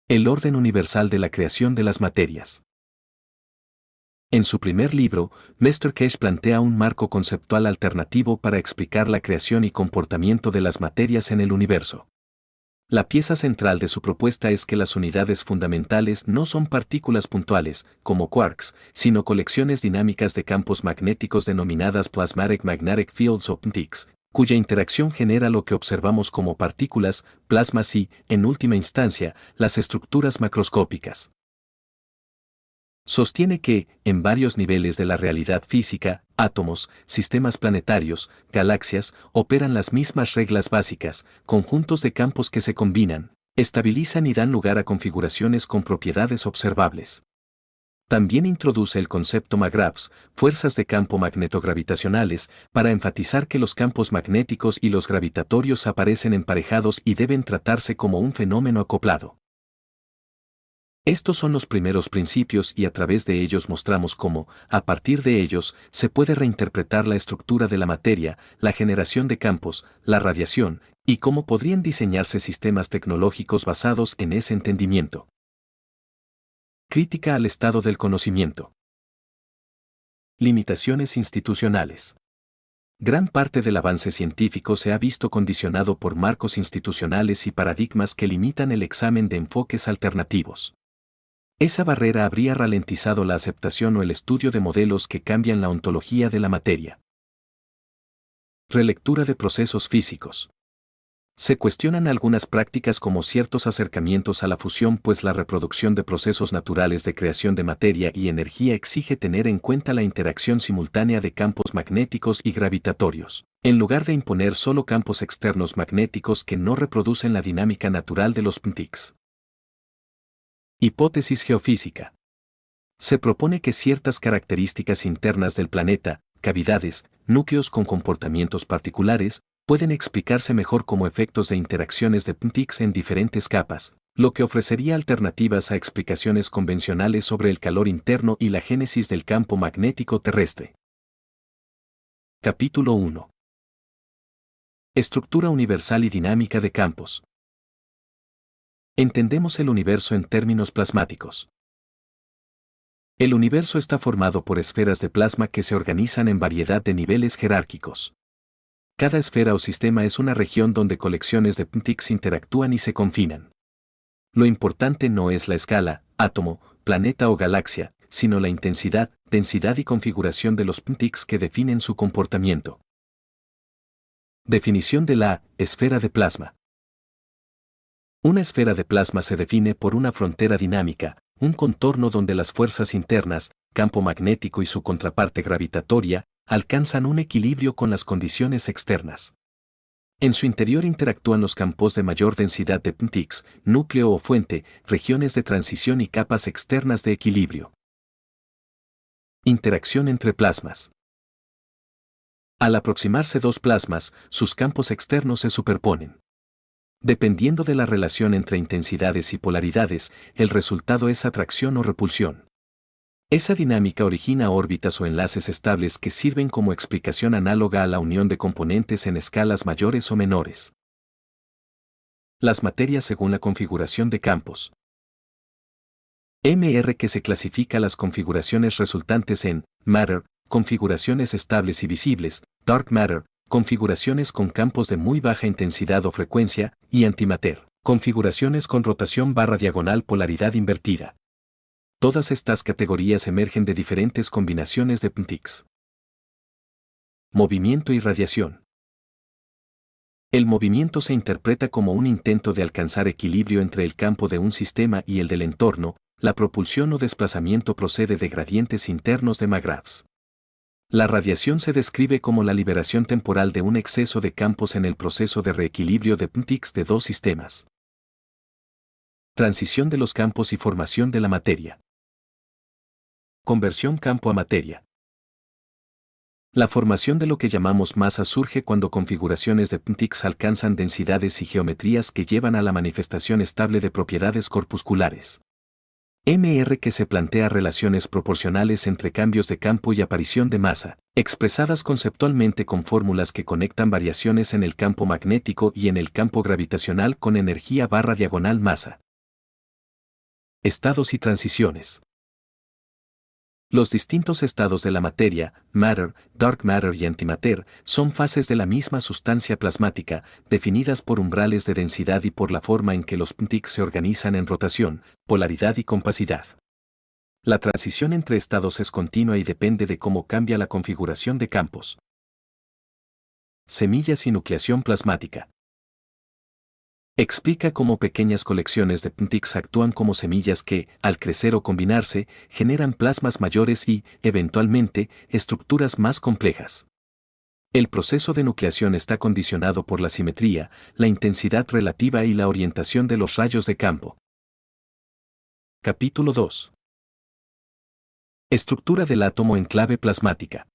El orden universal de la creación de las materias. En su primer libro, Mr. Cash plantea un marco conceptual alternativo para explicar la creación y comportamiento de las materias en el universo. La pieza central de su propuesta es que las unidades fundamentales no son partículas puntuales, como quarks, sino colecciones dinámicas de campos magnéticos denominadas Plasmatic Magnetic Fields o PMTICs, cuya interacción genera lo que observamos como partículas, plasmas y, en última instancia, las estructuras macroscópicas. Sostiene que, en varios niveles de la realidad física, átomos, sistemas planetarios, galaxias, operan las mismas reglas básicas, conjuntos de campos que se combinan, estabilizan y dan lugar a configuraciones con propiedades observables. También introduce el concepto MAGRAVs, fuerzas de campo magnetogravitacionales, para enfatizar que los campos magnéticos y los gravitatorios aparecen emparejados y deben tratarse como un fenómeno acoplado. Estos son los primeros principios y a través de ellos mostramos cómo, a partir de ellos, se puede reinterpretar la estructura de la materia, la generación de campos, la radiación, y cómo podrían diseñarse sistemas tecnológicos basados en ese entendimiento. Crítica al estado del conocimiento. Limitaciones institucionales. Gran parte del avance científico se ha visto condicionado por marcos institucionales y paradigmas que limitan el examen de enfoques alternativos. Esa barrera habría ralentizado la aceptación o el estudio de modelos que cambian la ontología de la materia. Relectura de procesos físicos. Se cuestionan algunas prácticas como ciertos acercamientos a la fusión, pues la reproducción de procesos naturales de creación de materia y energía exige tener en cuenta la interacción simultánea de campos magnéticos y gravitatorios, en lugar de imponer solo campos externos magnéticos que no reproducen la dinámica natural de los PMTICs. Hipótesis geofísica. Se propone que ciertas características internas del planeta, cavidades, núcleos con comportamientos particulares, pueden explicarse mejor como efectos de interacciones de PMTICs en diferentes capas, lo que ofrecería alternativas a explicaciones convencionales sobre el calor interno y la génesis del campo magnético terrestre. Capítulo 1. Estructura universal y dinámica de campos. Entendemos el universo en términos plasmáticos. El universo está formado por esferas de plasma que se organizan en variedad de niveles jerárquicos. Cada esfera o sistema es una región donde colecciones de PMTICs interactúan y se confinan. Lo importante no es la escala, átomo, planeta o galaxia, sino la intensidad, densidad y configuración de los PMTICs que definen su comportamiento. Definición de la esfera de plasma. Una esfera de plasma se define por una frontera dinámica, un contorno donde las fuerzas internas, campo magnético y su contraparte gravitatoria, alcanzan un equilibrio con las condiciones externas. En su interior interactúan los campos de mayor densidad de PMTICs, núcleo o fuente, regiones de transición y capas externas de equilibrio. Interacción entre plasmas. Al aproximarse dos plasmas, sus campos externos se superponen. Dependiendo de la relación entre intensidades y polaridades, el resultado es atracción o repulsión. Esa dinámica origina órbitas o enlaces estables que sirven como explicación análoga a la unión de componentes en escalas mayores o menores. Las materias según la configuración de campos. MR que se clasifica las configuraciones resultantes en matter, configuraciones estables y visibles, dark matter, configuraciones con campos de muy baja intensidad o frecuencia, y antimatter, configuraciones con rotación /diagonal polaridad invertida. Todas estas categorías emergen de diferentes combinaciones de PMTICs. Movimiento y radiación. El movimiento se interpreta como un intento de alcanzar equilibrio entre el campo de un sistema y el del entorno. La propulsión o desplazamiento procede de gradientes internos de MAGRAVs. La radiación se describe como la liberación temporal de un exceso de campos en el proceso de reequilibrio de PMTICs de dos sistemas. Transición de los campos y formación de la materia. Conversión campo a materia. La formación de lo que llamamos masa surge cuando configuraciones de PMTICs alcanzan densidades y geometrías que llevan a la manifestación estable de propiedades corpusculares. MR que se plantea relaciones proporcionales entre cambios de campo y aparición de masa, expresadas conceptualmente con fórmulas que conectan variaciones en el campo magnético y en el campo gravitacional con energía /diagonal masa. Estados y transiciones. Los distintos estados de la materia, matter, dark matter y antimatter, son fases de la misma sustancia plasmática, definidas por umbrales de densidad y por la forma en que los ptics se organizan en rotación, polaridad y compacidad. La transición entre estados es continua y depende de cómo cambia la configuración de campos. Semillas y nucleación plasmática. Explica cómo pequeñas colecciones de ptics actúan como semillas que, al crecer o combinarse, generan plasmas mayores y, eventualmente, estructuras más complejas. El proceso de nucleación está condicionado por la simetría, la intensidad relativa y la orientación de los rayos de campo. Capítulo 2. Estructura del átomo en clave plasmática.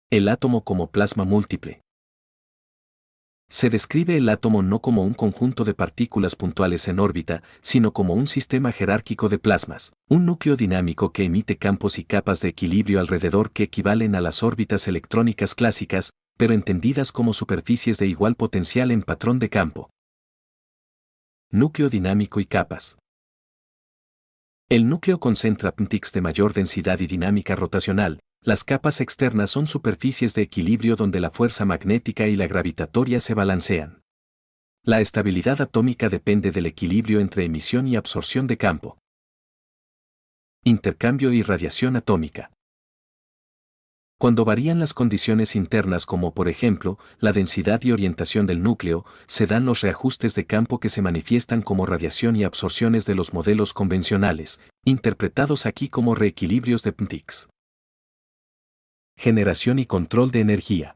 El átomo como plasma múltiple. Se describe el átomo no como un conjunto de partículas puntuales en órbita, sino como un sistema jerárquico de plasmas, un núcleo dinámico que emite campos y capas de equilibrio alrededor que equivalen a las órbitas electrónicas clásicas, pero entendidas como superficies de igual potencial en patrón de campo. Núcleo dinámico y capas. El núcleo concentra ptics de mayor densidad y dinámica rotacional. Las capas externas son superficies de equilibrio donde la fuerza magnética y la gravitatoria se balancean. La estabilidad atómica depende del equilibrio entre emisión y absorción de campo. Intercambio y radiación atómica. Cuando varían las condiciones internas como por ejemplo, la densidad y orientación del núcleo, se dan los reajustes de campo que se manifiestan como radiación y absorciones de los modelos convencionales, interpretados aquí como reequilibrios de ptics. Generación y control de energía.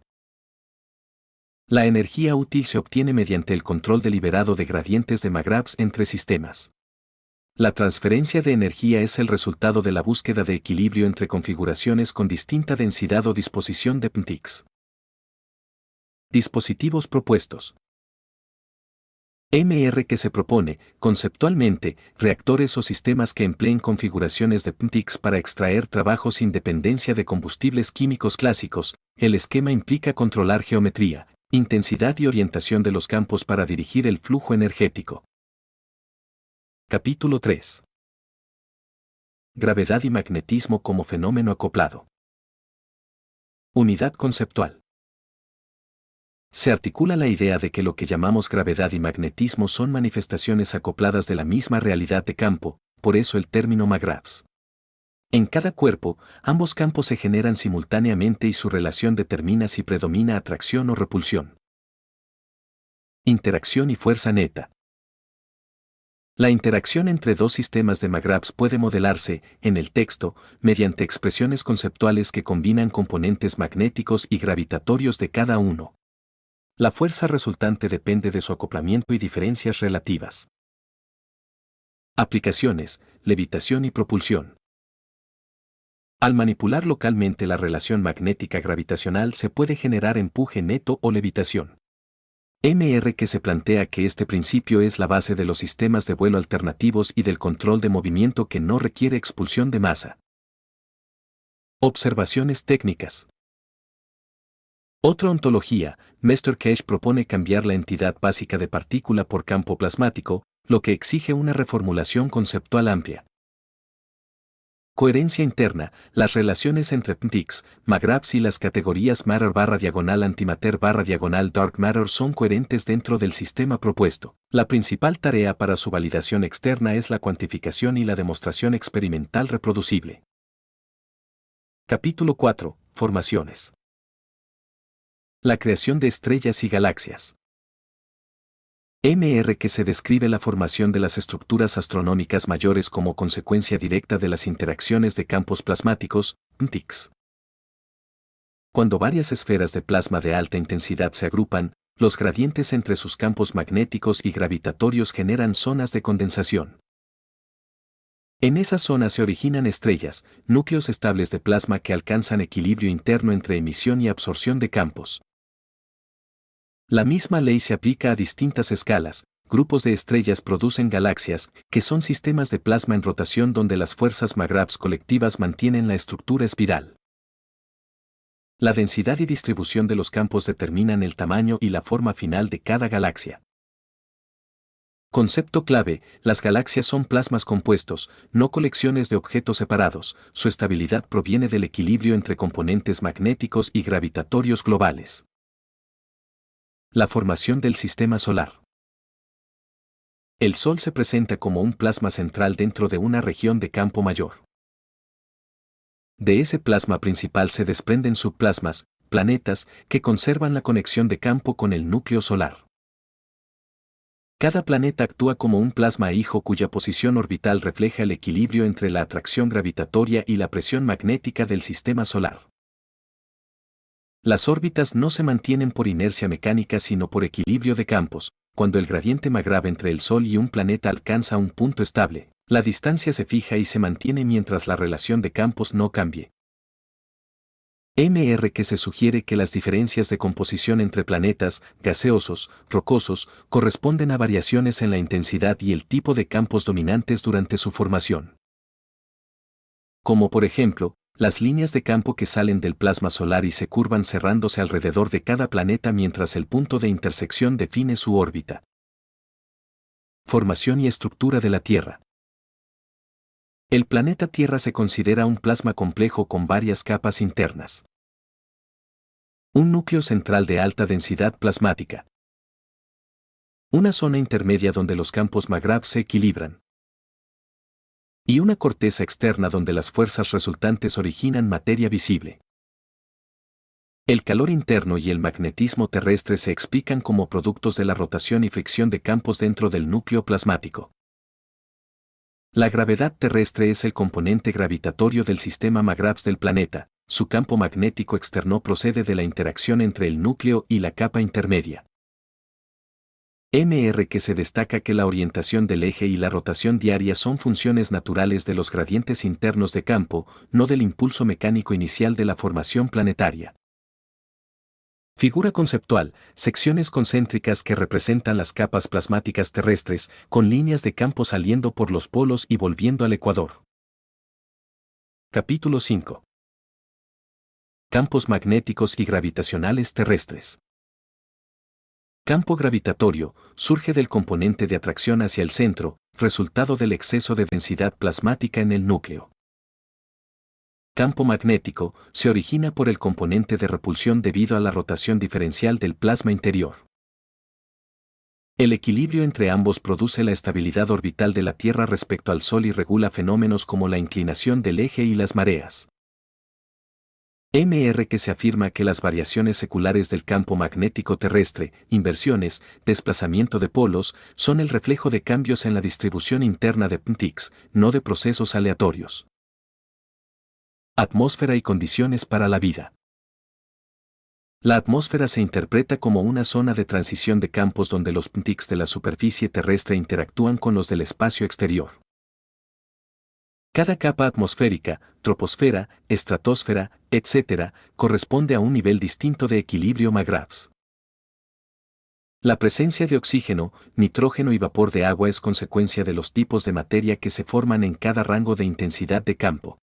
La energía útil se obtiene mediante el control deliberado de gradientes de Magravs entre sistemas. La transferencia de energía es el resultado de la búsqueda de equilibrio entre configuraciones con distinta densidad o disposición de ptics. Dispositivos propuestos. MR que se propone, conceptualmente, reactores o sistemas que empleen configuraciones de ptics para extraer trabajo sin dependencia de combustibles químicos clásicos. El esquema implica controlar geometría, intensidad y orientación de los campos para dirigir el flujo energético. Capítulo 3. Gravedad y magnetismo como fenómeno acoplado. Unidad conceptual. Se articula la idea de que lo que llamamos gravedad y magnetismo son manifestaciones acopladas de la misma realidad de campo, por eso el término Magravs. En cada cuerpo, ambos campos se generan simultáneamente y su relación determina si predomina atracción o repulsión. Interacción y fuerza neta. La interacción entre dos sistemas de Magravs puede modelarse, en el texto, mediante expresiones conceptuales que combinan componentes magnéticos y gravitatorios de cada uno. La fuerza resultante depende de su acoplamiento y diferencias relativas. Aplicaciones, levitación y propulsión. Al manipular localmente la relación magnética gravitacional se puede generar empuje neto o levitación. MR que se plantea que este principio es la base de los sistemas de vuelo alternativos y del control de movimiento que no requiere expulsión de masa. Observaciones técnicas. Otra ontología, Mr. Cash propone cambiar la entidad básica de partícula por campo plasmático, lo que exige una reformulación conceptual amplia. Coherencia interna, las relaciones entre ptics, Magravs y las categorías matter/antimatter/dark matter son coherentes dentro del sistema propuesto. La principal tarea para su validación externa es la cuantificación y la demostración experimental reproducible. Capítulo 4. Formaciones. La creación de estrellas y galaxias. MR que se describe la formación de las estructuras astronómicas mayores como consecuencia directa de las interacciones de campos plasmáticos, ptics. Cuando varias esferas de plasma de alta intensidad se agrupan, los gradientes entre sus campos magnéticos y gravitatorios generan zonas de condensación. En esas zonas se originan estrellas, núcleos estables de plasma que alcanzan equilibrio interno entre emisión y absorción de campos. La misma ley se aplica a distintas escalas. Grupos de estrellas producen galaxias, que son sistemas de plasma en rotación donde las fuerzas Magravs colectivas mantienen la estructura espiral. La densidad y distribución de los campos determinan el tamaño y la forma final de cada galaxia. Concepto clave: las galaxias son plasmas compuestos, no colecciones de objetos separados. Su estabilidad proviene del equilibrio entre componentes magnéticos y gravitatorios globales. La formación del sistema solar. El Sol se presenta como un plasma central dentro de una región de campo mayor. De ese plasma principal se desprenden subplasmas, planetas, que conservan la conexión de campo con el núcleo solar. Cada planeta actúa como un plasma hijo cuya posición orbital refleja el equilibrio entre la atracción gravitatoria y la presión magnética del sistema solar. Las órbitas no se mantienen por inercia mecánica sino por equilibrio de campos. Cuando el gradiente McGrath entre el Sol y un planeta alcanza un punto estable, la distancia se fija y se mantiene mientras la relación de campos no cambie. Que se sugiere que las diferencias de composición entre planetas, gaseosos, rocosos, corresponden a variaciones en la intensidad y el tipo de campos dominantes durante su formación. Como por ejemplo, las líneas de campo que salen del plasma solar y se curvan cerrándose alrededor de cada planeta mientras el punto de intersección define su órbita. Formación y estructura de la Tierra. El planeta Tierra se considera un plasma complejo con varias capas internas. Un núcleo central de alta densidad plasmática. Una zona intermedia donde los campos McGrath se equilibran. Y una corteza externa donde las fuerzas resultantes originan materia visible. El calor interno y el magnetismo terrestre se explican como productos de la rotación y fricción de campos dentro del núcleo plasmático. La gravedad terrestre es el componente gravitatorio del sistema McGrath del planeta. Su campo magnético externo procede de la interacción entre el núcleo y la capa intermedia. Que se destaca que la orientación del eje y la rotación diaria son funciones naturales de los gradientes internos de campo, no del impulso mecánico inicial de la formación planetaria. Figura conceptual: secciones concéntricas que representan las capas plasmáticas terrestres, con líneas de campo saliendo por los polos y volviendo al ecuador. Capítulo 5. Campos magnéticos y gravitacionales terrestres. Campo gravitatorio: surge del componente de atracción hacia el centro, resultado del exceso de densidad plasmática en el núcleo. Campo magnético: se origina por el componente de repulsión debido a la rotación diferencial del plasma interior. El equilibrio entre ambos produce la estabilidad orbital de la Tierra respecto al Sol y regula fenómenos como la inclinación del eje y las mareas. Que se afirma que las variaciones seculares del campo magnético terrestre, inversiones, desplazamiento de polos, son el reflejo de cambios en la distribución interna de PNTX, no de procesos aleatorios. Atmósfera y condiciones para la vida. La atmósfera se interpreta como una zona de transición de campos donde los PNTX de la superficie terrestre interactúan con los del espacio exterior. Cada capa atmosférica, troposfera, estratosfera, etc., corresponde a un nivel distinto de equilibrio McGrath. La presencia de oxígeno, nitrógeno y vapor de agua es consecuencia de los tipos de materia que se forman en cada rango de intensidad de campo.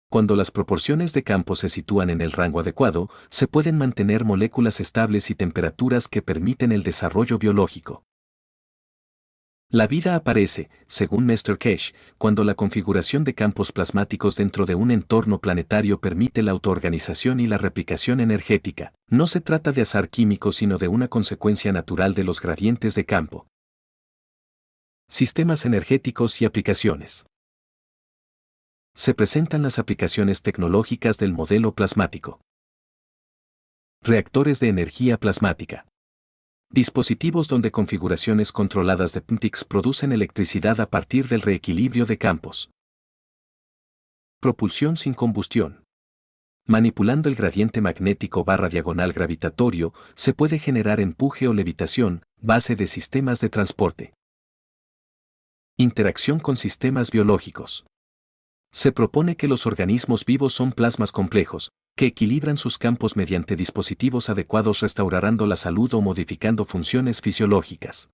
Cuando las proporciones de campo se sitúan en el rango adecuado, se pueden mantener moléculas estables y temperaturas que permiten el desarrollo biológico. La vida aparece, según Mr. Kesh, cuando la configuración de campos plasmáticos dentro de un entorno planetario permite la autoorganización y la replicación energética. No se trata de azar químico sino de una consecuencia natural de los gradientes de campo. Sistemas energéticos y aplicaciones. Se presentan las aplicaciones tecnológicas del modelo plasmático. Reactores de energía plasmática. Dispositivos donde configuraciones controladas de PNTX producen electricidad a partir del reequilibrio de campos. Propulsión sin combustión. Manipulando el gradiente magnético /diagonal gravitatorio, se puede generar empuje o levitación, base de sistemas de transporte. Interacción con sistemas biológicos. Se propone que los organismos vivos son plasmas complejos, que equilibran sus campos mediante dispositivos adecuados restaurando la salud o modificando funciones fisiológicas.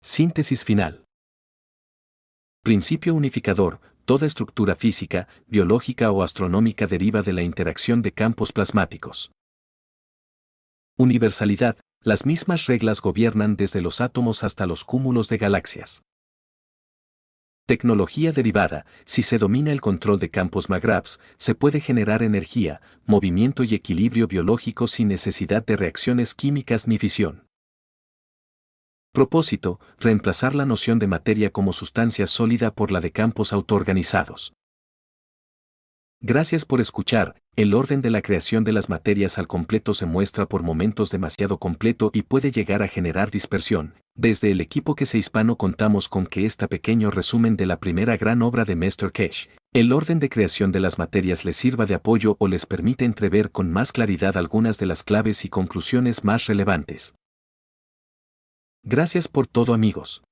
Síntesis final. Principio unificador: toda estructura física, biológica o astronómica deriva de la interacción de campos plasmáticos. Universalidad: Las mismas reglas gobiernan desde los átomos hasta los cúmulos de galaxias. Tecnología derivada: si se domina el control de campos MAGRAVS, se puede generar energía, movimiento y equilibrio biológico sin necesidad de reacciones químicas ni fisión. Propósito: reemplazar la noción de materia como sustancia sólida por la de campos autoorganizados. Gracias por escuchar. El orden de la creación de las materias al completo se muestra por momentos demasiado completo y puede llegar a generar dispersión. Desde el equipo que se hispano contamos con que este pequeño resumen de la primera gran obra de Mr. Cash, el orden de creación de las materias les sirva de apoyo o les permite entrever con más claridad algunas de las claves y conclusiones más relevantes. Gracias por todo, amigos.